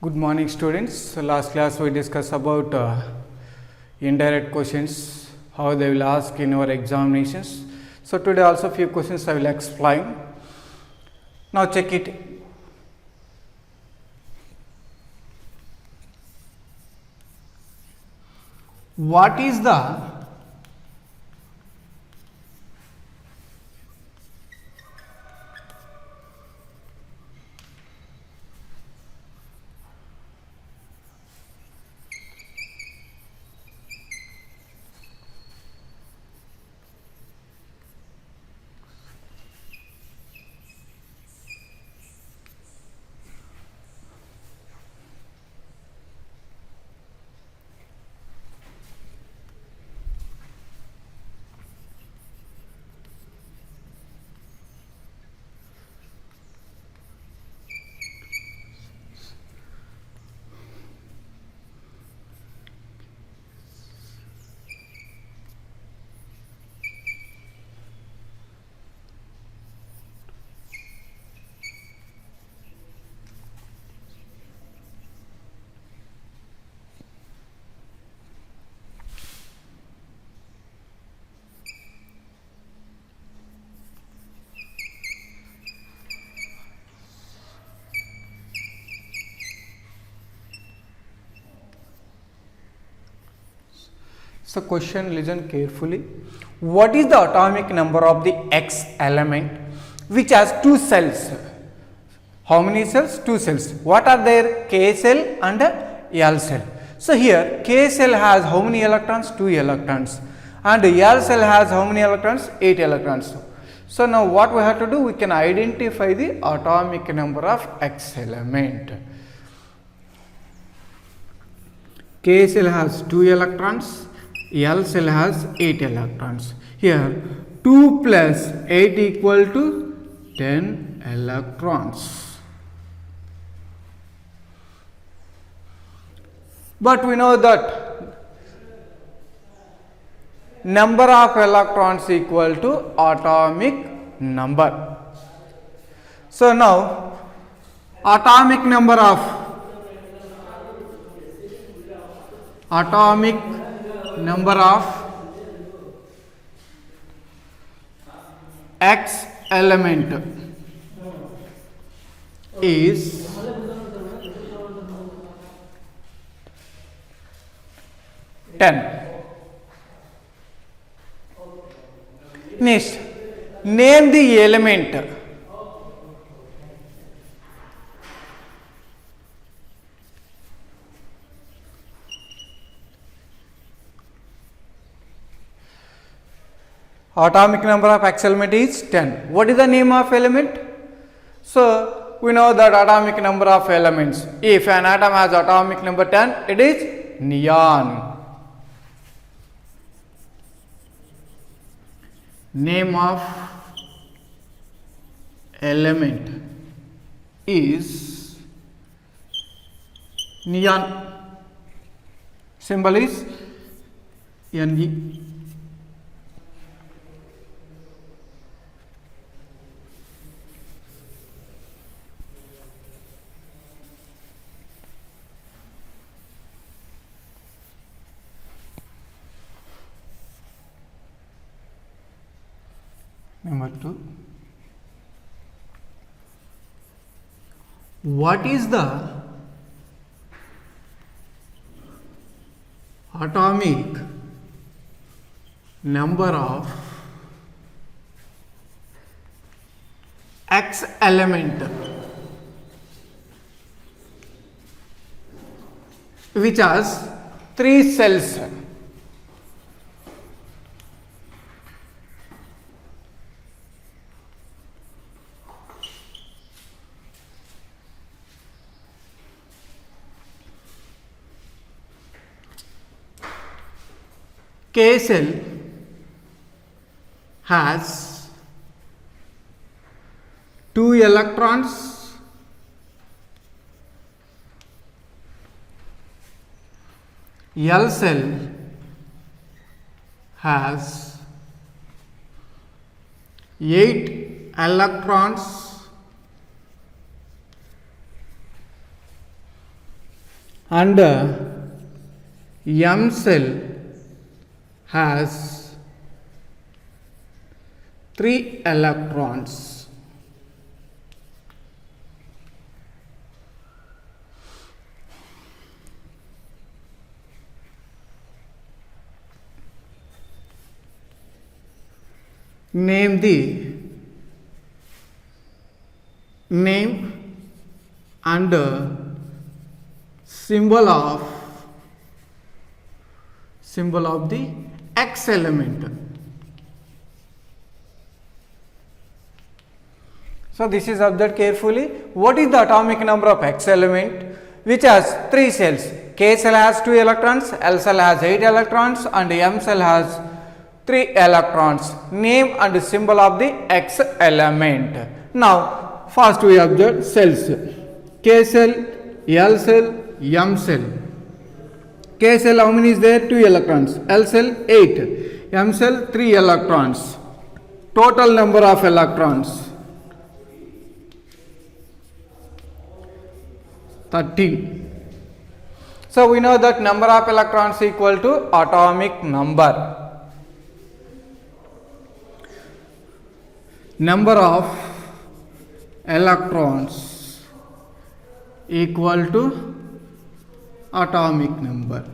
Good morning students. So last class we discussed about indirect questions, how they will ask in our examinations. So today also few questions I will explain. Now check it. What is the So question, listen carefully. What is the atomic number of the X element which has two cells? How many cells? Two cells. What are there? K cell and L cell. So here K cell has how many electrons? 2 electrons. And L cell has how many electrons? 8 electrons. So now what we have to do? We can identify the atomic number of X element. K cell has 2 electrons. L cell has 8 electrons. Here 2 plus 8 equal to 10 electrons. But we know that number of electrons equal to atomic number. So now atomic number of X element is 10. Next, name the element. Atomic number of X element is 10. What is the name of element? So we know that atomic number of elements. If an atom has atomic number 10, it is neon. Name of element is neon. Symbol is Ne. Number 2. What is the atomic number of X element which has 3 cells? K cell has 2 electrons. L cell has 8 electrons and M cell has 3 electrons. Name the name and symbol of the X element. So this is observed carefully. What is the atomic number of X element which has 3 cells? K cell has 2 electrons, L cell has 8 electrons and M cell has 3 electrons. Name and symbol of the X element. Now first we observe cells. K cell, L cell, M cell. K cell how many is there? 2 electrons. L cell 8. M cell 3 electrons. Total number of electrons 13. So we know that number of electrons equal to atomic number. Number of electrons equal to atomic number.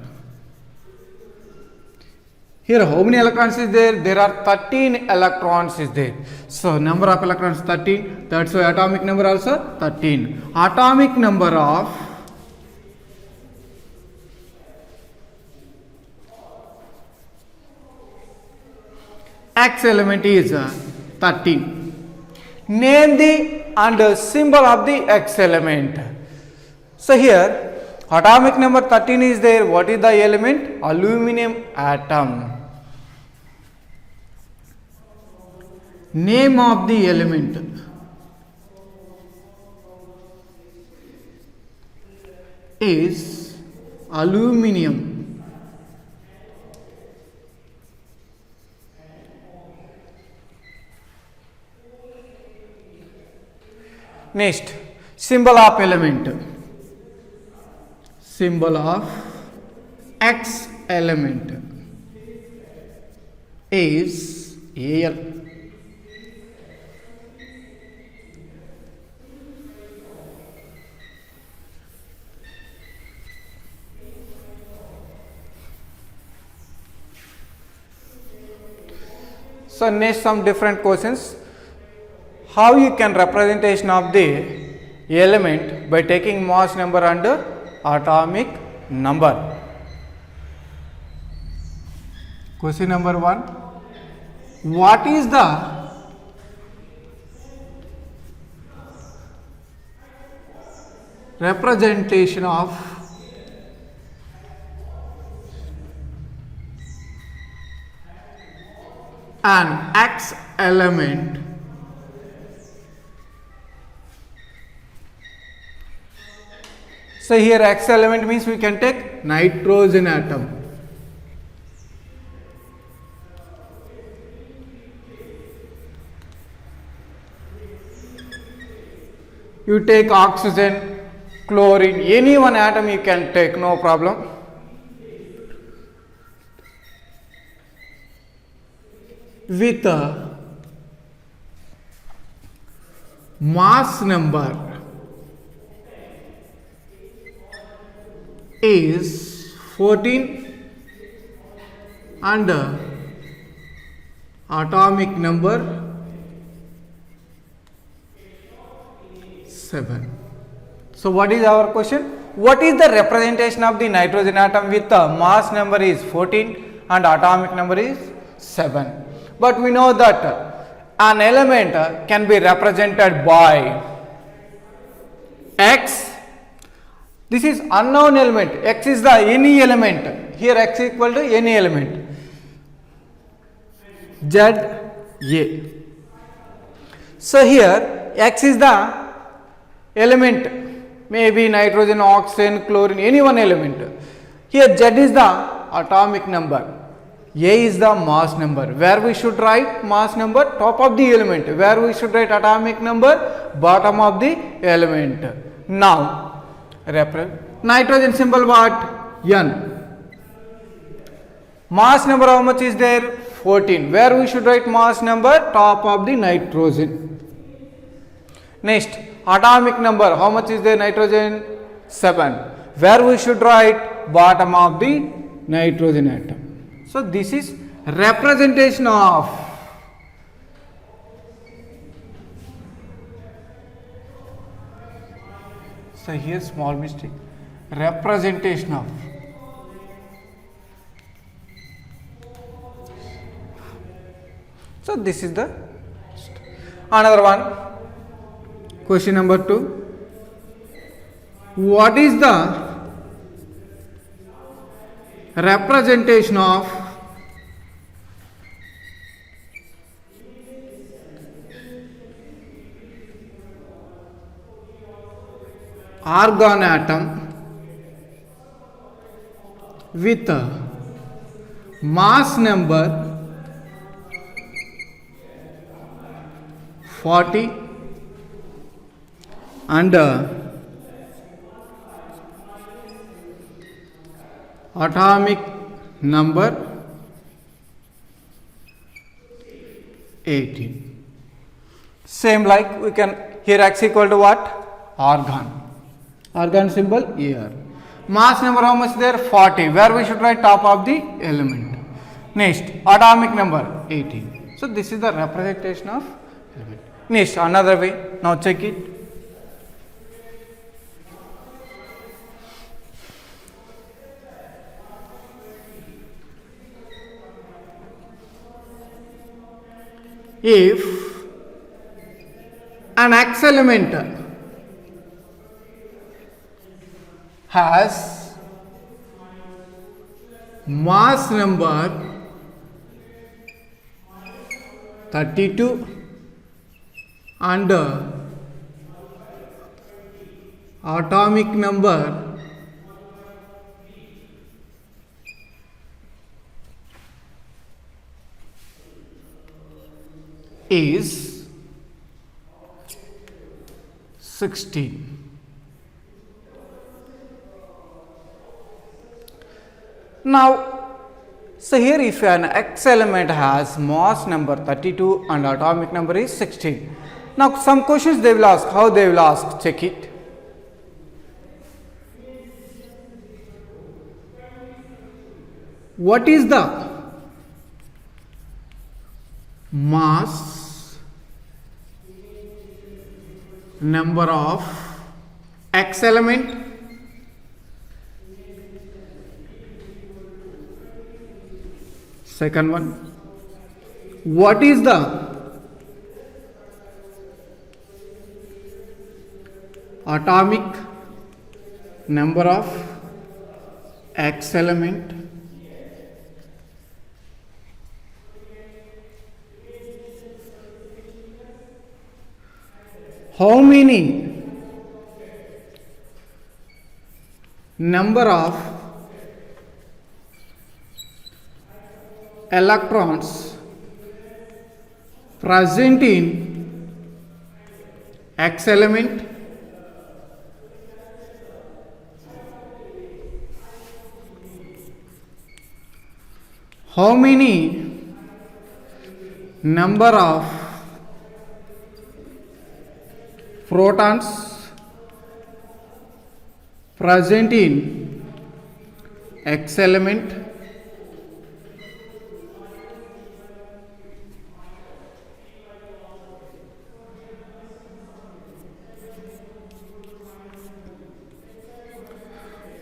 Here how many electrons is there? There are 13 electrons is there. So number of electrons 13. That's why atomic number also 13. Atomic number of X element is 13. Name the and symbol of the X element. So here atomic number 13 is there. What is the element? Aluminum atom. Name of the element is aluminum. Next, symbol of element. Symbol of X element is Al. So next some different questions. How you can representation of the element by taking mass number and atomic number. Question number 1. What is the representation of an X element So here X element means we can take nitrogen atom. You take oxygen, chlorine, any one atom you can take, no problem. With a mass number is 14 and atomic number 7. So what is our question? What is the representation of the nitrogen atom with the mass number is 14 and atomic number is 7? But we know that an element can be represented by X. This is unknown element. X is the any element. Here X equal to any element. Z A. So here X is the element, maybe nitrogen, oxygen, chlorine, any one element. Here Z is the atomic number. A is the mass number. Where we should write mass number? Top of the element. Where we should write atomic number? Bottom of the element. Now Nitrogen symbol what? N. Mass number how much is there? 14. Where we should write mass number? Top of the nitrogen. Next, atomic number how much is there? Nitrogen 7. Where we should write? Bottom of the nitrogen atom. So this is representation of so here small mistake, representation of so this is the another one. Question number 2, what is the representation of argon atom with mass number 40 and atomic number 18? Same like we can here x equal to what? Argon. Argon symbol here. Mass number how much there? 40. Where we should write top of the element. Next, atomic number 18. So this is the representation of element. Next, another way. Now check it. If an X element has mass number 32 and atomic number is 16. Now, so here if an X element has mass number 32 and atomic number is 16. Now, some questions they will ask. How they will ask? Check it. What is the mass number of X element? Second one, what is the atomic number of X element? How many number of electrons present in X element? How many number of protons present in X element?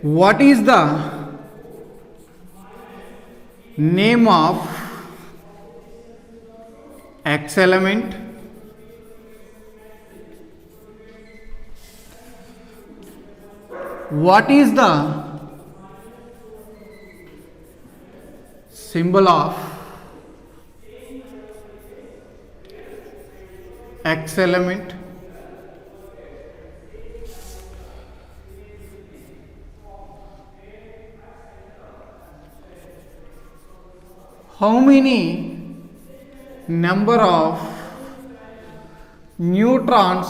What is the name of X element? What is the symbol of X element? How many number of neutrons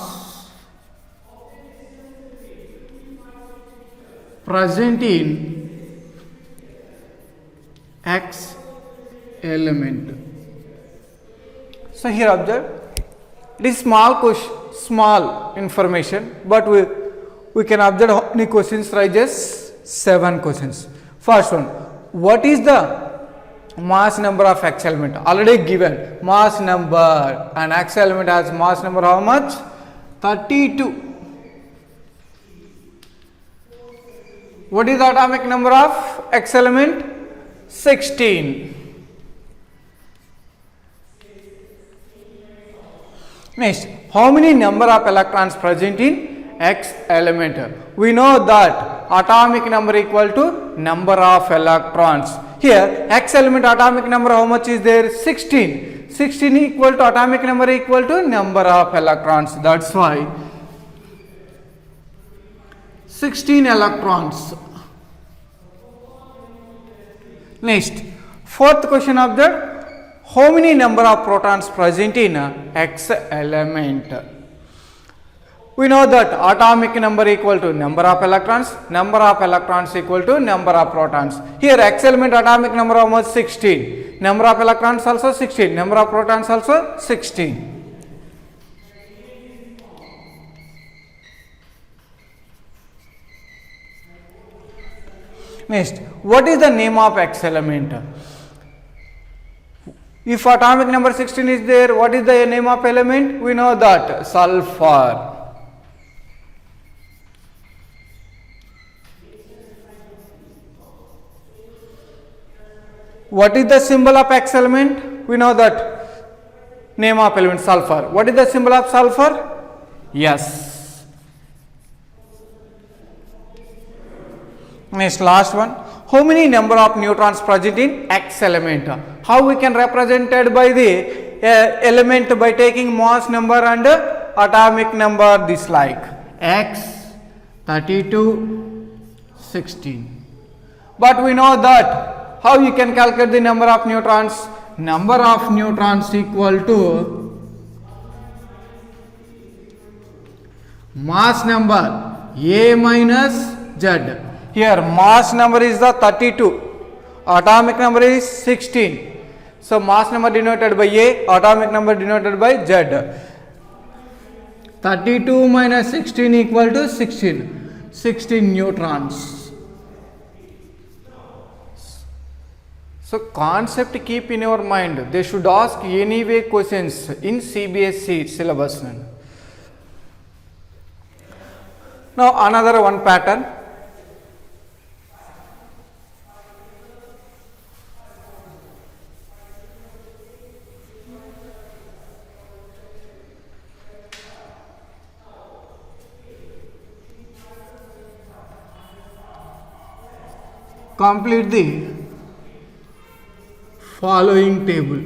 present in X element. So here observe, it is small question, small information, but we can observe how many questions rises? 7 questions. First one, what is the mass number of X element? Already given mass number, and X element has mass number how much? 32. What is the atomic number of X element? 16. Next, how many number of electrons present in X element? We know that atomic number equal to number of electrons. Here X element atomic number how much is there? 16. 16 equal to atomic number equal to number of electrons. That's why 16 electrons. Next, fourth question of that, how many number of protons present in X element? We know that atomic number equal to number of electrons equal to number of protons. Here X element atomic number how much? 16. Number of electrons also 16. Number of protons also 16. Next, what is the name of X element? If atomic number 16 is there, what is the name of element? We know that sulfur. What is the symbol of X element? We know that name of element sulfur. What is the symbol of sulfur? Yes. Next, last one. How many number of neutrons present in X element? How we can represented by the element by taking mass number and atomic number, this like X 32 16. But we know that how you can calculate the number of neutrons? Number of neutrons equal to mass number A minus Z. Here mass number is the 32, atomic number is 16. So mass number denoted by A, atomic number denoted by Z. 32 minus 16 equal to 16. 16 neutrons. So concept keep in your mind. They should ask anyway questions in CBSE syllabus. Now another one pattern. Complete the following table.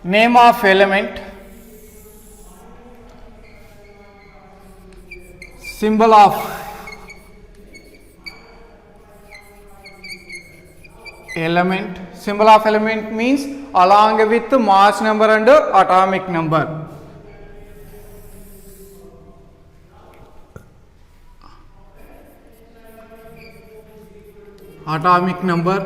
Name of element, symbol of element. Symbol of element means along with mass number and atomic number. Atomic number,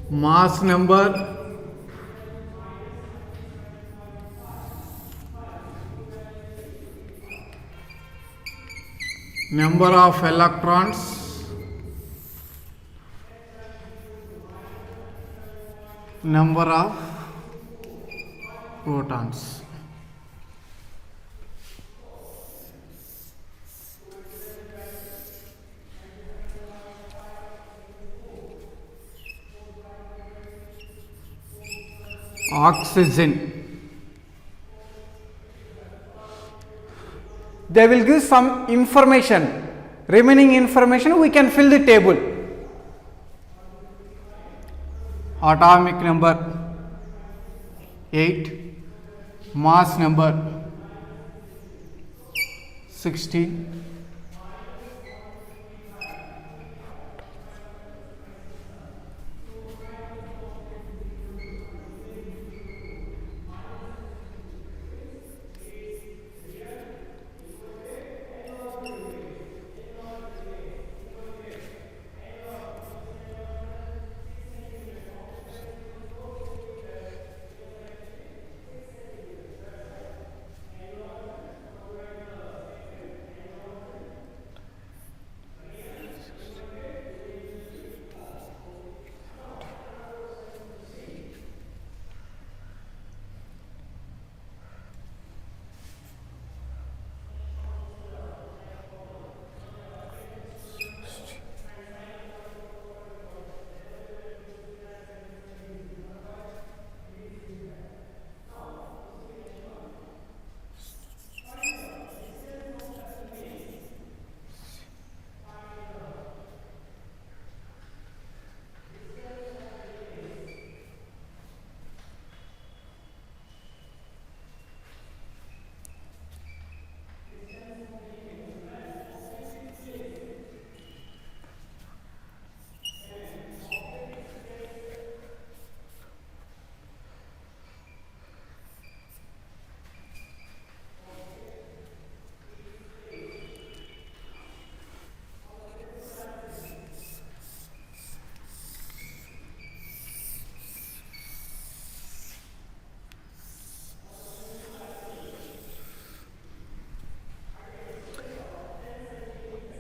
mass number, number of electrons, number of protons. Oxygen. They will give some information Remaining information we can fill the table. Atomic number 8, mass number 16,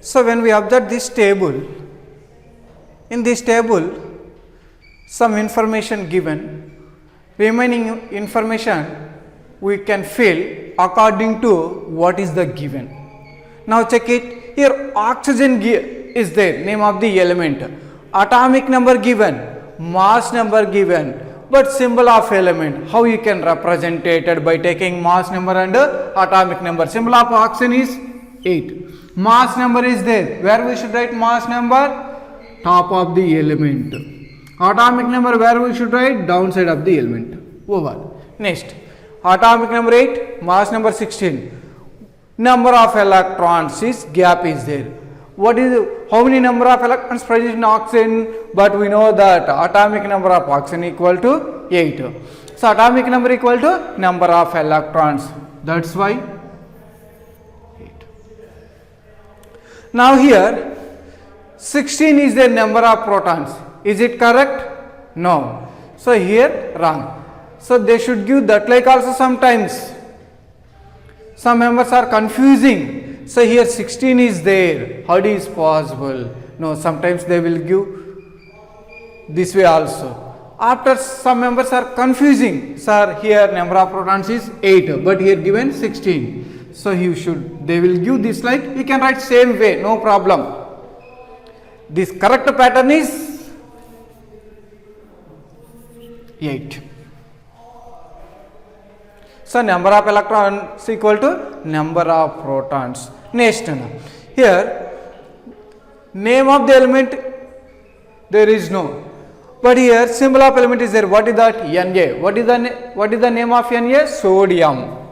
so when we observe this table, in this table some information given, remaining information we can fill according to what is the given. Now check it, here oxygen is there, name of the element, atomic number given, mass number given, but symbol of element, how you can represent it by taking mass number and atomic number. Symbol of oxygen is 8. Mass number is there, where we should write mass number? Top of the element. Atomic number, where we should write? Downside of the element. Over. Next, atomic number 8, mass number 16. Number of electrons is gap is there. What is how many number of electrons present in oxygen? But we know that atomic number of oxygen equal to 8. So atomic number equal to number of electrons. That's why 8. Now here 16 is the number of protons. Is it correct? No. So here wrong. So they should give that like also sometimes. Some members are confusing. So here 16 is there. How it is possible? No, sometimes they will give this way also. After some members are confusing. Sir, here number of protons is 8, but here given 16. So they will give this like, you can write same way, no problem. This correct pattern is 8. So number of electrons equal to number of protons. Next, here name of the element there is no, but here symbol of element is there. What is that? Na. What is the name of Na? Sodium.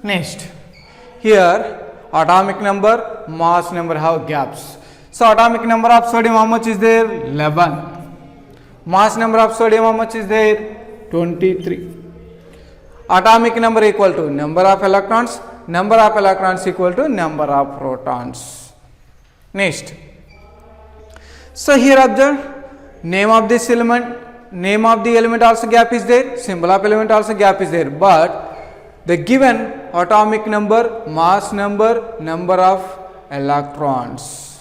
Next, here atomic number, mass number have gaps. So atomic number of sodium how much is there? 11. Mass number of sodium how much is there? 23. Atomic number equal to number of electrons equal to number of protons. Next, so here observe name of this element, name of the element also gap is there, symbol of element also gap is there, but the given atomic number, mass number, number of electrons.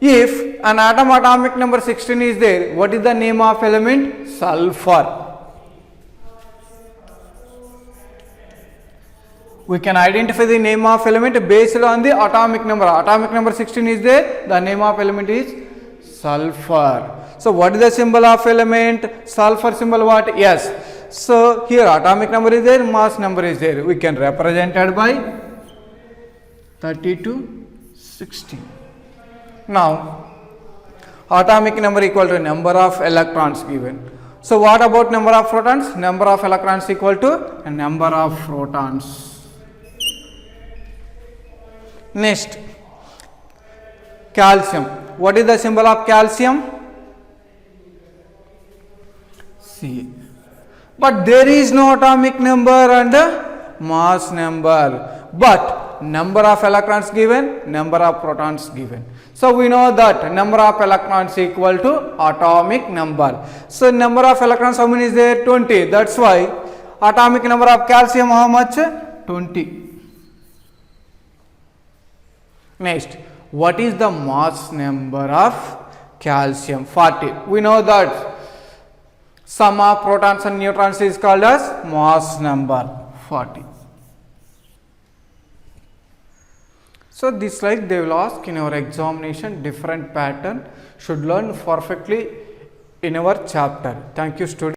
If an atomic number 16 is there, what is the name of element? Sulfur. We can identify the name of element based on the atomic number. Atomic number 16 is there, the name of element is sulfur. So what is the symbol of element? Sulfur symbol what? Yes. So here atomic number is there, mass number is there. We can represent it by 30 to 16. Now atomic number equal to number of electrons given. So what about number of protons? Number of electrons equal to number of protons. Next, calcium. What is the symbol of calcium? C. But there is no atomic number and mass number. But number of electrons given, number of protons given. So we know that number of electrons equal to atomic number. So number of electrons, how many is there? 20. That's why atomic number of calcium how much? 20. Next, what is the mass number of calcium? 40. We know that sum of protons and neutrons is called as mass number 40. So this like they will ask in our examination different pattern, should learn perfectly in our chapter. Thank you students.